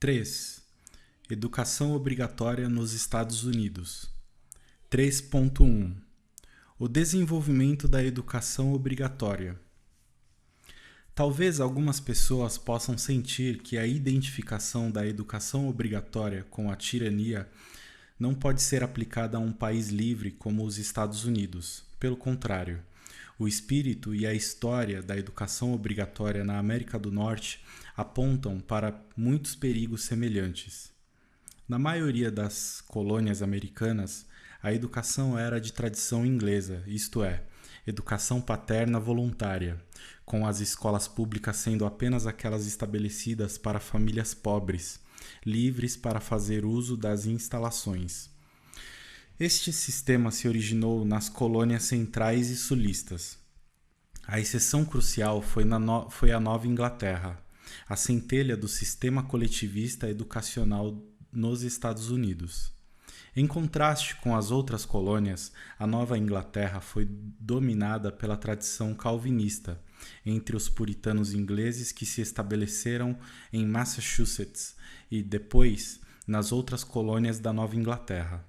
3. Educação obrigatória nos Estados Unidos. 3.1. O desenvolvimento da educação obrigatória. Talvez algumas pessoas possam sentir que a identificação da educação obrigatória com a tirania não pode ser aplicada a um país livre como os Estados Unidos. Pelo contrário, o espírito e a história da educação obrigatória na América do Norte apontam para muitos perigos semelhantes. Na maioria das colônias americanas, a educação era de tradição inglesa, isto é, educação paterna voluntária, com as escolas públicas sendo apenas aquelas estabelecidas para famílias pobres, livres para fazer uso das instalações. Este sistema se originou nas colônias centrais e sulistas. A exceção crucial foi a Nova Inglaterra, a centelha do sistema coletivista educacional nos Estados Unidos. Em contraste com as outras colônias, a Nova Inglaterra foi dominada pela tradição calvinista entre os puritanos ingleses que se estabeleceram em Massachusetts e depois nas outras colônias da Nova Inglaterra.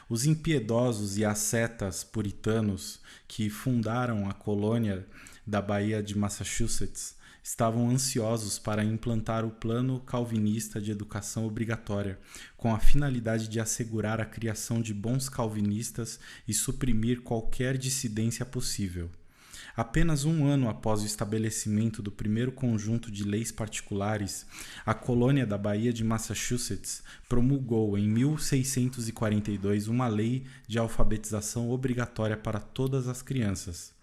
Os impiedosos e ascetas puritanos que fundaram a colônia da Baía de Massachusetts estavam ansiosos para implantar o plano calvinista de educação obrigatória, com a finalidade de assegurar a criação de bons calvinistas e suprimir qualquer dissidência possível. Apenas um ano após o estabelecimento do primeiro conjunto de leis particulares, a colônia da Baía de Massachusetts promulgou em 1642 uma lei de alfabetização obrigatória para todas as crianças.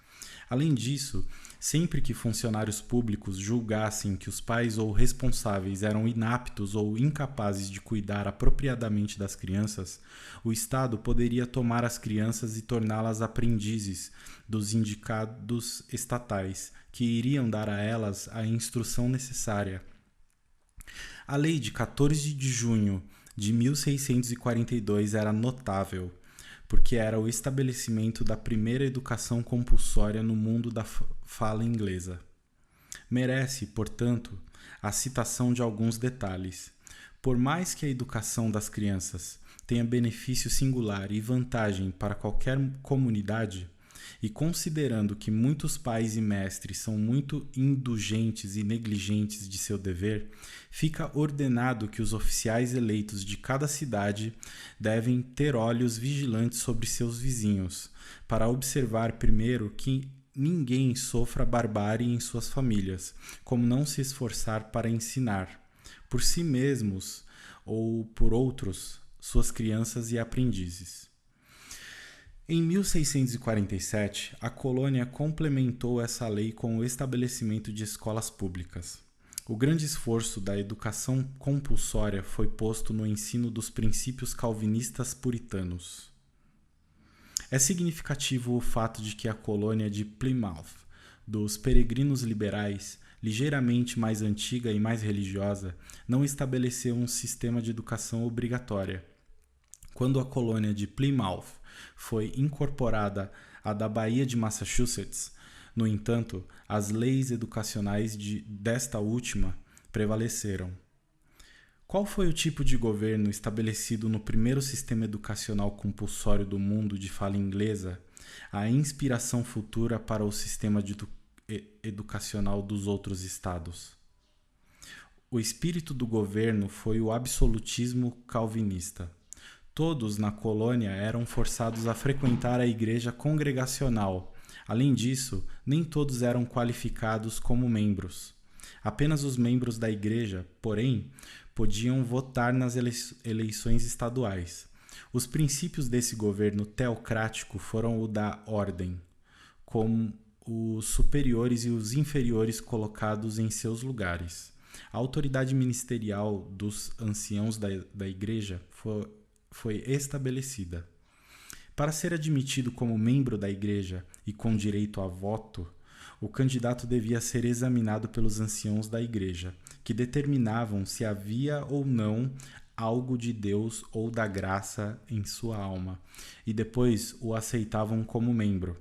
Além disso, sempre que funcionários públicos julgassem que os pais ou responsáveis eram inaptos ou incapazes de cuidar apropriadamente das crianças, o Estado poderia tomar as crianças e torná-las aprendizes dos indicados estatais, que iriam dar a elas a instrução necessária. A lei de 14 de junho de 1642 era notável, porque era o estabelecimento da primeira educação compulsória no mundo da fala inglesa. Merece, portanto, a citação de alguns detalhes. Por mais que a educação das crianças tenha benefício singular e vantagem para qualquer comunidade, e considerando que muitos pais e mestres são muito indulgentes e negligentes de seu dever, fica ordenado que os oficiais eleitos de cada cidade devem ter olhos vigilantes sobre seus vizinhos, para observar primeiro que ninguém sofra barbárie em suas famílias, como não se esforçar para ensinar, por si mesmos ou por outros, suas crianças e aprendizes. Em 1647, a colônia complementou essa lei com o estabelecimento de escolas públicas. O grande esforço da educação compulsória foi posto no ensino dos princípios calvinistas puritanos. É significativo o fato de que a colônia de Plymouth, dos peregrinos liberais, ligeiramente mais antiga e mais religiosa, não estabeleceu um sistema de educação obrigatória. Quando a colônia de Plymouth foi incorporada à da Baía de Massachusetts, no entanto, as leis educacionais desta última prevaleceram. Qual foi o tipo de governo estabelecido no primeiro sistema educacional compulsório do mundo de fala inglesa, a inspiração futura para o sistema educacional dos outros estados? O espírito do governo foi o absolutismo calvinista. Todos na colônia eram forçados a frequentar a igreja congregacional. Além disso, nem todos eram qualificados como membros. Apenas os membros da igreja, porém, podiam votar nas eleições estaduais. Os princípios desse governo teocrático foram o da ordem, com os superiores e os inferiores colocados em seus lugares. A autoridade ministerial dos anciãos da igreja foi estabelecida. Para ser admitido como membro da igreja e com direito a voto, o candidato devia ser examinado pelos anciãos da igreja, que determinavam se havia ou não algo de Deus ou da graça em sua alma, e depois o aceitavam como membro.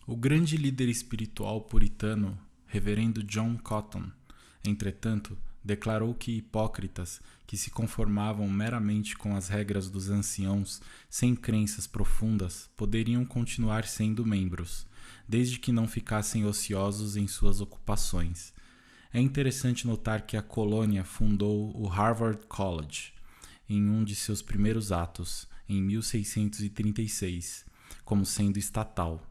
O grande líder espiritual puritano, reverendo John Cotton, entretanto, declarou que hipócritas que se conformavam meramente com as regras dos anciãos, sem crenças profundas, poderiam continuar sendo membros, desde que não ficassem ociosos em suas ocupações. É interessante notar que a colônia fundou o Harvard College em um de seus primeiros atos, em 1636, como sendo estatal.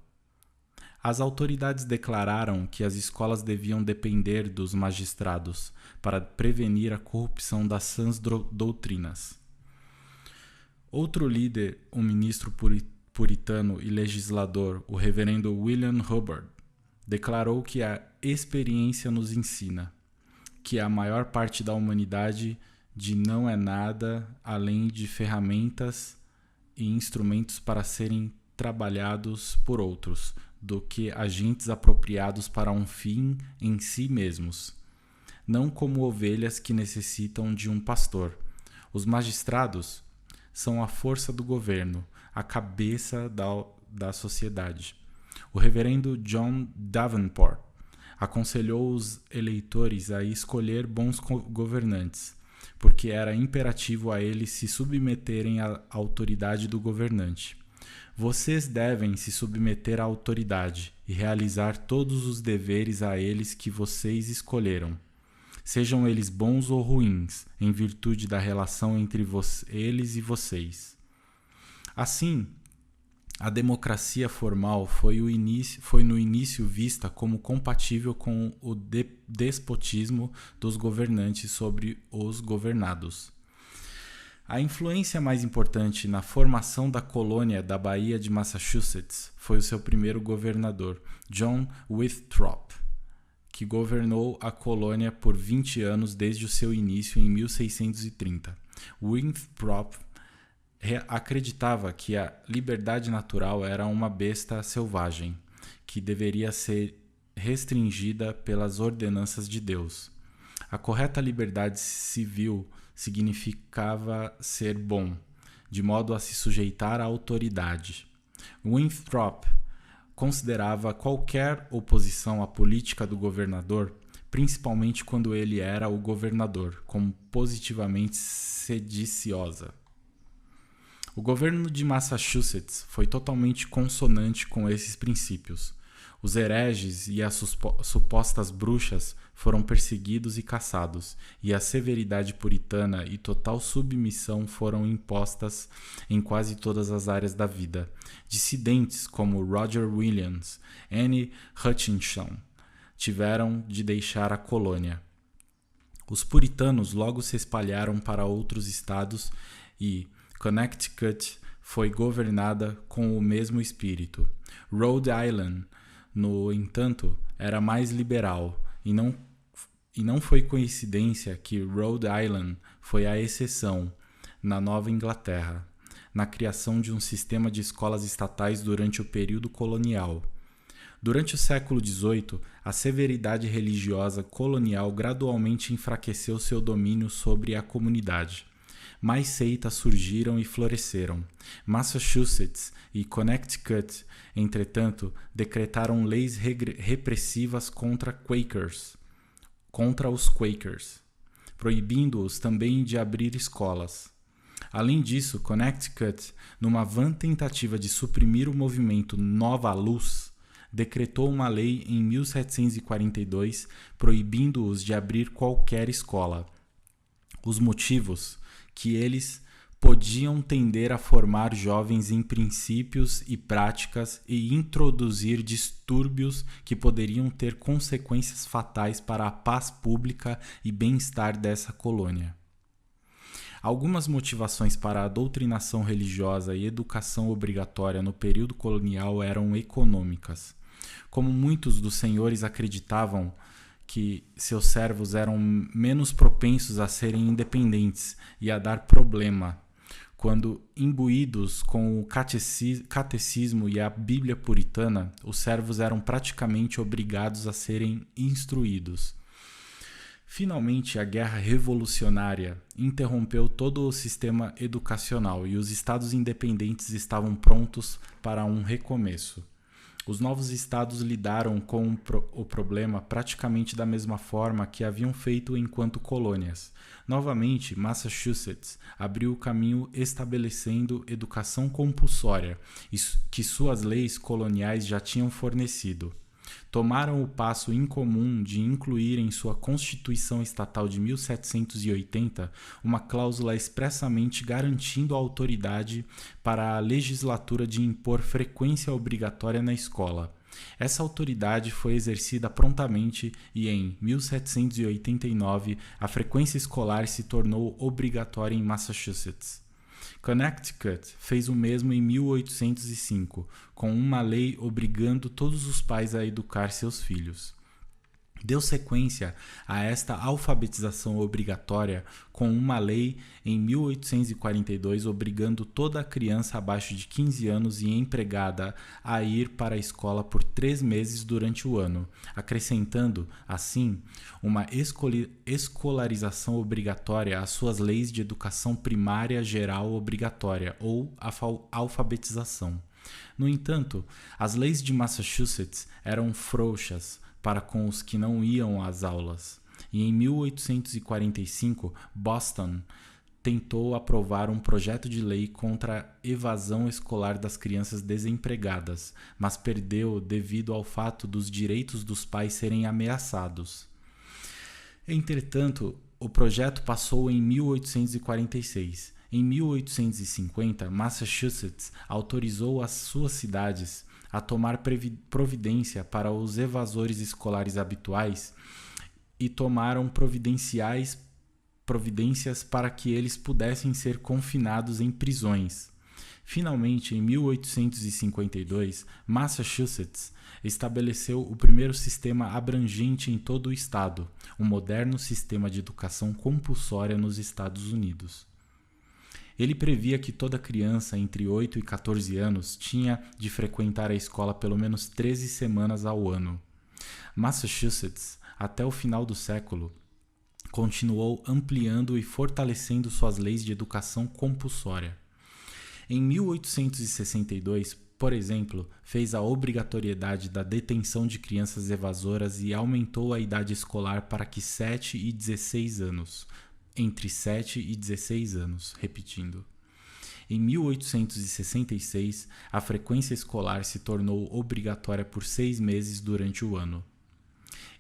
As autoridades declararam que as escolas deviam depender dos magistrados para prevenir a corrupção das sãs doutrinas. Outro líder, um ministro puritano e legislador, o reverendo William Hubbard, declarou que a experiência nos ensina que a maior parte da humanidade não é nada além de ferramentas e instrumentos para serem trabalhados por outros, do que agentes apropriados para um fim em si mesmos, não como ovelhas que necessitam de um pastor. Os magistrados são a força do governo, a cabeça da sociedade. O reverendo John Davenport aconselhou os eleitores a escolher bons governantes, porque era imperativo a eles se submeterem à autoridade do governante. Vocês devem se submeter à autoridade e realizar todos os deveres a eles que vocês escolheram, sejam eles bons ou ruins, em virtude da relação entre eles e vocês. Assim, a democracia formal foi no início vista como compatível com o despotismo dos governantes sobre os governados. A influência mais importante na formação da colônia da Baía de Massachusetts foi o seu primeiro governador, John Winthrop, que governou a colônia por 20 anos desde o seu início em 1630. Winthrop acreditava que a liberdade natural era uma besta selvagem, que deveria ser restringida pelas ordenanças de Deus. A correta liberdade civil significava ser bom, de modo a se sujeitar à autoridade. Winthrop considerava qualquer oposição à política do governador, principalmente quando ele era o governador, como positivamente sediciosa. O governo de Massachusetts foi totalmente consonante com esses princípios. Os hereges e as supostas bruxas foram perseguidos e caçados, e a severidade puritana e total submissão foram impostas em quase todas as áreas da vida. Dissidentes como Roger Williams, Anne Hutchinson, tiveram de deixar a colônia. Os puritanos logo se espalharam para outros estados e Connecticut foi governada com o mesmo espírito. Rhode Island, no entanto, era mais liberal, e não foi coincidência que Rhode Island foi a exceção, na Nova Inglaterra, na criação de um sistema de escolas estatais durante o período colonial. Durante o século XVIII, a severidade religiosa colonial gradualmente enfraqueceu seu domínio sobre a comunidade. Mais seitas surgiram e floresceram. Massachusetts e Connecticut, entretanto, decretaram leis repressivas contra os Quakers, proibindo-os também de abrir escolas. Além disso, Connecticut, numa vã tentativa de suprimir o movimento Nova Luz, decretou uma lei em 1742 proibindo-os de abrir qualquer escola. Os motivos que eles podiam tender a formar jovens em princípios e práticas e introduzir distúrbios que poderiam ter consequências fatais para a paz pública e bem-estar dessa colônia. Algumas motivações para a doutrinação religiosa e educação obrigatória no período colonial eram econômicas. Como muitos dos senhores acreditavam que seus servos eram menos propensos a serem independentes e a dar problema, quando imbuídos com o catecismo e a Bíblia puritana, os servos eram praticamente obrigados a serem instruídos. Finalmente, a Guerra Revolucionária interrompeu todo o sistema educacional e os estados independentes estavam prontos para um recomeço. Os novos estados lidaram com o problema praticamente da mesma forma que haviam feito enquanto colônias. Novamente, Massachusetts abriu o caminho estabelecendo educação compulsória, que suas leis coloniais já tinham fornecido. Tomaram o passo incomum de incluir em sua Constituição Estatal de 1780 uma cláusula expressamente garantindo a autoridade para a legislatura de impor frequência obrigatória na escola. Essa autoridade foi exercida prontamente e, em 1789, a frequência escolar se tornou obrigatória em Massachusetts. Connecticut fez o mesmo em 1805, com uma lei obrigando todos os pais a educar seus filhos. Deu sequência a esta alfabetização obrigatória com uma lei em 1842 obrigando toda criança abaixo de 15 anos e empregada a ir para a escola por 3 meses durante o ano, acrescentando, assim, uma escolarização obrigatória às suas leis de educação primária geral obrigatória, ou alfabetização. No entanto, as leis de Massachusetts eram frouxas para com os que não iam às aulas, e em 1845 Boston tentou aprovar um projeto de lei contra a evasão escolar das crianças desempregadas, mas perdeu devido ao fato dos direitos dos pais serem ameaçados. Entretanto, o projeto passou em 1846. Em 1850, Massachusetts autorizou as suas cidades a tomar providência para os evasores escolares habituais e tomaram providências para que eles pudessem ser confinados em prisões. Finalmente, em 1852, Massachusetts estabeleceu o primeiro sistema abrangente em todo o estado, um moderno sistema de educação compulsória nos Estados Unidos. Ele previa que toda criança entre 8 e 14 anos tinha de frequentar a escola pelo menos 13 semanas ao ano. Massachusetts, até o final do século, continuou ampliando e fortalecendo suas leis de educação compulsória. Em 1862, por exemplo, fez a obrigatoriedade da detenção de crianças evasoras e aumentou a idade escolar para que 7 e 16 anos. Entre 7 e 16 anos, repetindo. Em 1866, a frequência escolar se tornou obrigatória por 6 meses durante o ano.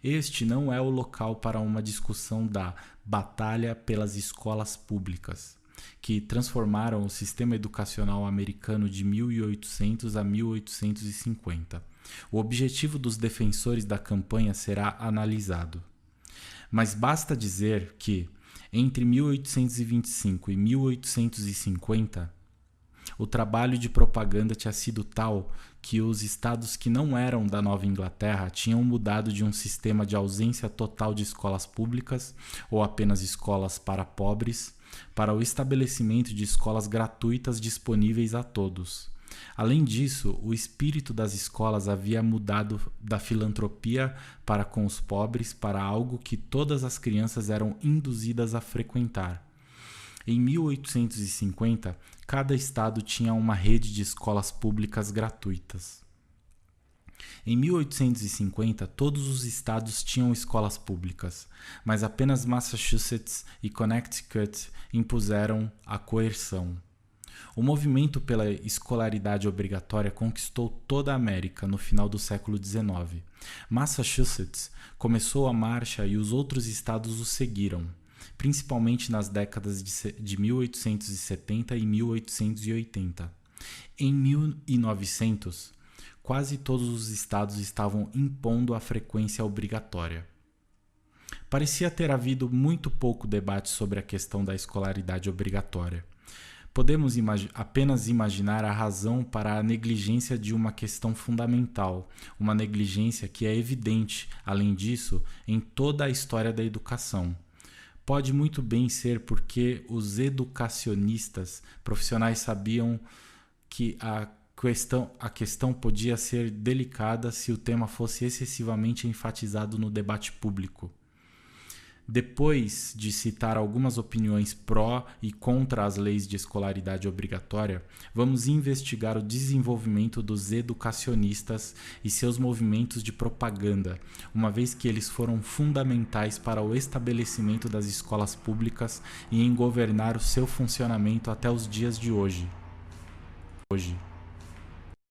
Este não é o local para uma discussão da batalha pelas escolas públicas, que transformaram o sistema educacional americano de 1800 a 1850. O objetivo dos defensores da campanha será analisado. Mas basta dizer que, entre 1825 e 1850, o trabalho de propaganda tinha sido tal que os estados que não eram da Nova Inglaterra tinham mudado de um sistema de ausência total de escolas públicas ou apenas escolas para pobres para o estabelecimento de escolas gratuitas disponíveis a todos. Além disso, o espírito das escolas havia mudado da filantropia para com os pobres para algo que todas as crianças eram induzidas a frequentar. Em 1850, cada estado tinha uma rede de escolas públicas gratuitas. Em 1850, todos os estados tinham escolas públicas, mas apenas Massachusetts e Connecticut impuseram a coerção. O movimento pela escolaridade obrigatória conquistou toda a América no final do século XIX. Massachusetts começou a marcha e os outros estados o seguiram, principalmente nas décadas de 1870 e 1880. Em 1900, quase todos os estados estavam impondo a frequência obrigatória. Parecia ter havido muito pouco debate sobre a questão da escolaridade obrigatória. Podemos apenas imaginar a razão para a negligência de uma questão fundamental, uma negligência que é evidente, além disso, em toda a história da educação. Pode muito bem ser porque os educacionistas profissionais sabiam que a questão podia ser delicada se o tema fosse excessivamente enfatizado no debate público. Depois de citar algumas opiniões pró e contra as leis de escolaridade obrigatória, vamos investigar o desenvolvimento dos educacionistas e seus movimentos de propaganda, uma vez que eles foram fundamentais para o estabelecimento das escolas públicas e em governar o seu funcionamento até os dias de hoje.